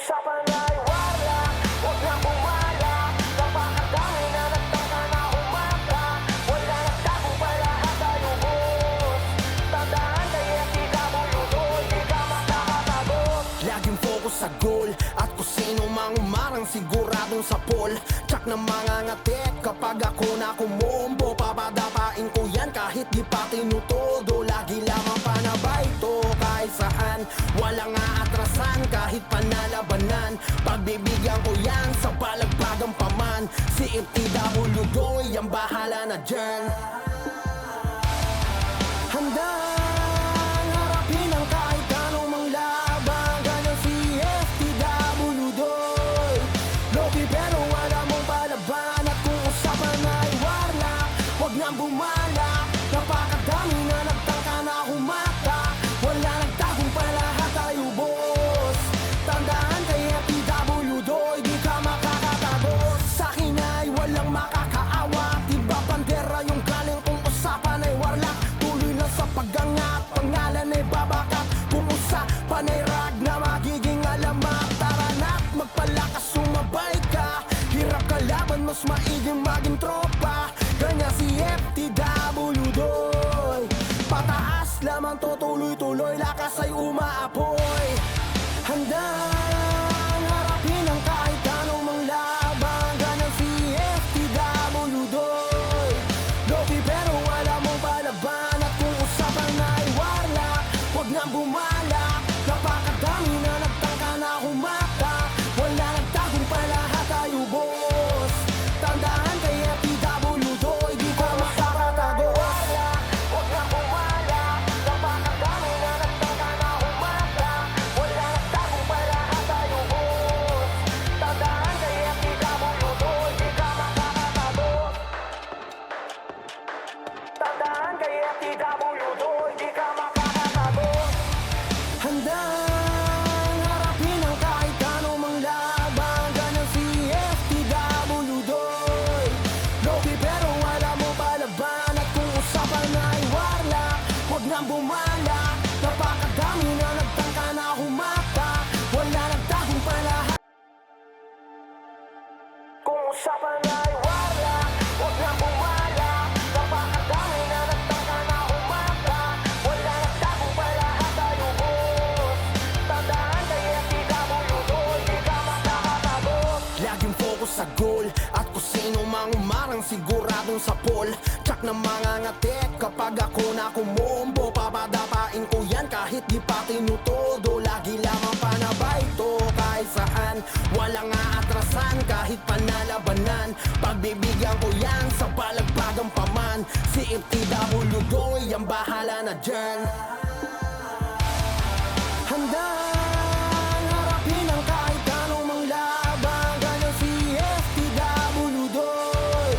usapan ay wala, huwag na bumala. Napakadami na nagtaka na humata. Wala nagtagong pa lahat tayo boss. Tandaan kay FTW, di ka makakatagot. Laging focus sa goal at kung sino mang umarang siguradong sa pole. Tsak na mga ngatik kapag ako na kumombo. Papadapain ko yan kahit di pa tinutodo. Lagi lamang panabay to kahit saan. Walang aatrasan kahit panalabanan. Pagbibigyan ko yan sa palagpagang paman. Si FTW Doy ang bahala na dyan. Handang harapin ang kahit anong mang laban. Ganyan si FTW Doy. Loki pero wala mong palaban. At kung usapan ay warlock, huwag nang bumalak. Napakadami na nagtangka na humata. Wala nagtagong pa lahat tayo boss. Tandaan kay FTW Doy, di ka makakatagot. Sa'kin ay walang makakaawa. Diba bandera yung galing kung usapan ay warlock. Tuloy lang sa pag-angat, pangalan ay babakat. Kung usapan ay rag na magiging alamat. Tara na't magpalakas, sumabay ka. Hirap kalaban, mas maiging maging tropa. Ganyan si FTW Doy. Pataas lamang to, tuloy-tuloy, lakas ay umaapoy. Handang harapin ang kahit anong mang laban. Ganyan si FTW Doy. Loki pero wala mong palaban. At kung usapan ay warlock, huwag nang bumalak. Napakadami na nagtangka na humata. Wala nagtagong pa lahat tayo boss. Tandaan kay FTW Doy, di ka makakatagot. Huwag na bumala. Napakadami na nagtaka na humata. Wala nagtagong pa lahat tayo boss. Tandaan kay FTW Doy, di ka makakatagot. Tandaan kay FTW Doy, di ka makakatagot. Handang harapin ang kahit anong mang laban. Ganyan si FTW Doy. Loki pero wala mong palaban. At kung usapan ay warlock, huwag nang bumalak. Napakadami na nagtangka na humata. Wala nagtagong pa lahat. Kung usapan ay wala, huwag na bumala. Napakadami na nagtaka na humata. Wala nagtagong pa lahat tayo boss. Tandaan kay FTW Doy, di ka makakatagot. Laging focus sa goal at kung sino mang umarang siguradong sa pole. Tsak na mga ngatik kapag ako na kumombo. Papadapain ko yan kahit di pa tinutodo. Lagi lamang panabay to kahit saan. Walang aatrasan kahit panalabanan. Pagbibigyan ko yan sa palagpagang paman. Si FTW Doy ang bahala na dyan. Handang harapin ang kahit anong mang laban. Ganyan si FTW Doy.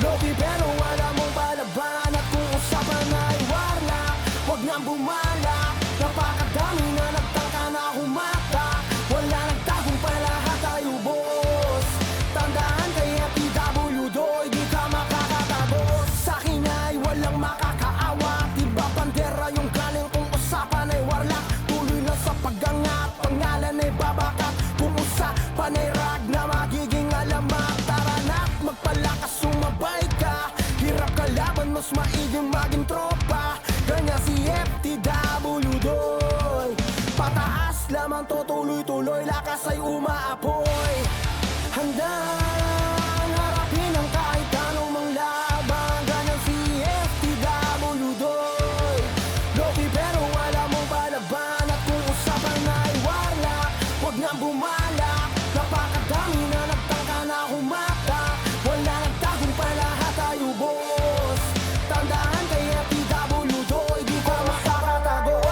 Loki pero wala mong palaban. At kung usapan ay warlock, huwag nang bumalak. Napakadami na nagtangka na humata. Wala nagtagong pa lahat tayo boss. Tandaan kay FTW Doy, di ka makakatagot. Sa'kin ay walang makakaawa. Diba bandera yung galing kung usapan ay warlock. Tuloy lang sa pag-angat, pangalan ay babakat. Kung usapan ay rag na magiging alamat. Tara na't magpalakas, sumabay ka. Hirap kalaban, mas maiging maging tropa. Ganyan si FTW Doy. Pataas lamang to, tuloy-tuloy, lakas ay umaapoy. Handang harapin ang kahit anong mang laban. Ganyan si FTW Doy. Loki pero wala mong palaban. At kung usapan ay warlock, huwag nang bumalak. Napakadami na nagtangka na humata. Wala nagtagong pa lahat tayo boss. Tandaan kay FTW Doy, di ka makakatagot.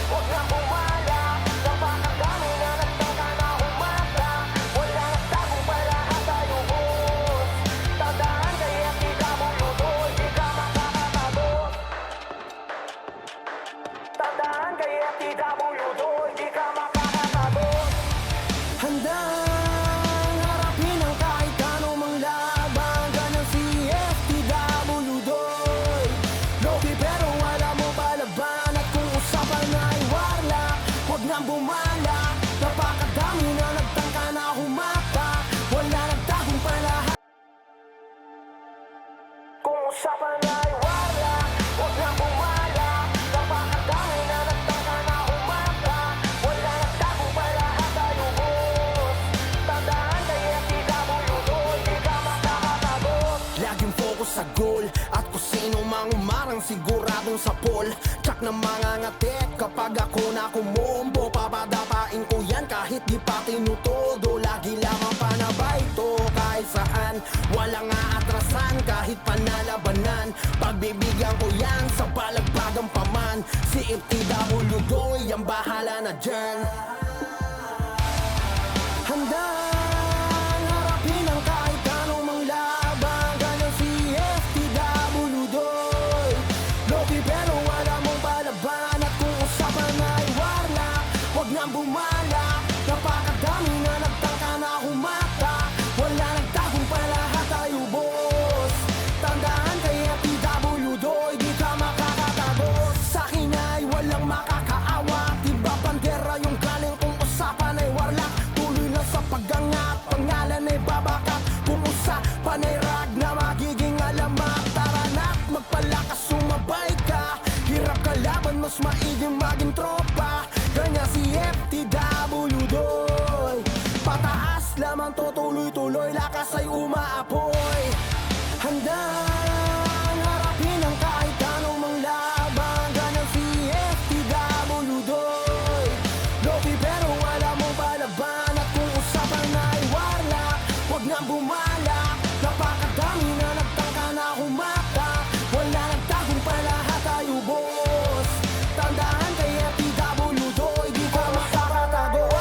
Huwag na bumala. Napakadami na nagtaka na humata. Wala nagtagong pa lahat tayo Kung usapan ay wala, huwag na bumala. Napakadami na nagtaka na umaka. Wala nagtago pala at tayo boss. Tandaan kay FTW, di ka makakatagot. Laging focus sa goal at kung sino mang umarang siguradong sa poll. Tsak na mga ngati kapag ako na kumombo. Papadapain ko yan kahit di pa tinutodo. Lagi lamang panabay to kahit saan. Walang aatrasan kahit panalabanan. Pagbibigyan ko yan sa balagbagang paman. Si FTW Doy ang bahala na dyan. Handang harapin ang kahit anong manglaban. Ganyan si FTW Doy. Loki pero wala mong palaban. At kung usapan ay warlock, huwag nang bumalak. Napakadami na nagtangka na humata. Wala nagtagong palahat tayo boss. Tandaan kay FTW Doy, di ka makakatagot. Sa'kin ay walang makakaawa. Diba bandera yung galing kung usapan ay warlock. Tuloy lang sa pag-angat, pangalan ay babakat. Kung usapan ay rag na magiging alamat. Tara na't magpalakas, sumabay ka. Hirap kalaban, mas maiging maging tropa. Ganyan si FTW Doy. Pataas lamang to, tuloy-tuloy, lakas ay umaapoy. Handang harapin ang kahit anong manglaban. Ganyan si FTW Doy. Loki pero wala mong palaban. At kung usapan ay warlock, huwag nang bumalak. Napakadami na nagtangka na humata. Wala nagtagong palahat tayo boss. Tandaan kay FTW Doy, di ka makakatagot.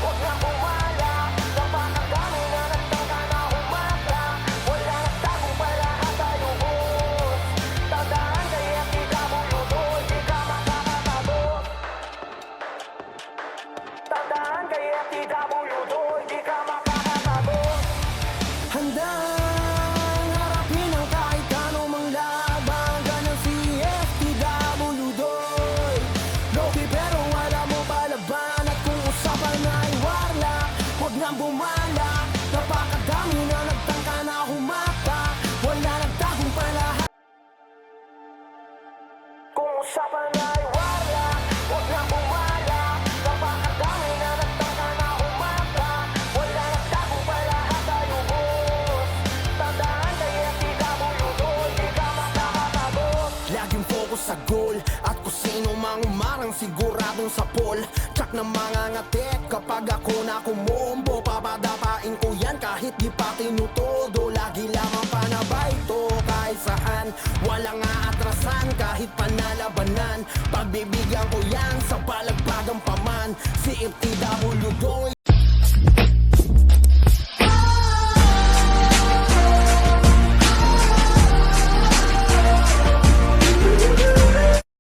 Huwag na bumala. Napakadami na nagtaka na umaka. Wala nagtagong palahat tayo boss. Tandaan kay FTW, di ka makakatagot. Tandaan kay FTW, di ka makakatagot. Handang harapin ang kahit anong manglaban. Ganyan si FTW Doy. Loki pero wala mong palaban. At kung usapan ay warlock, huwag nang bumalak. Napakadami na nagtangka na humata. Wala nagtagong palahat. Kung usapan ay wala, huwag na bumala. Napakadami na nagtaka na umaka. Wala nagtagong palahat tayo boss. Tandaan kay FTW, di ka makakatagot. Laging focus sa goal at kung sino mang umarang siguradong sa poll. Tsak na mga ngati kapag ako na kumombo. Papadapain ko yan kahit di pa tinutodo. Lagi lamang panabay to kahit saan. Walang aatrasan kahit panalabanan. Pagbibigyan ko yan sa balagbagang paman. Si FTW Doy.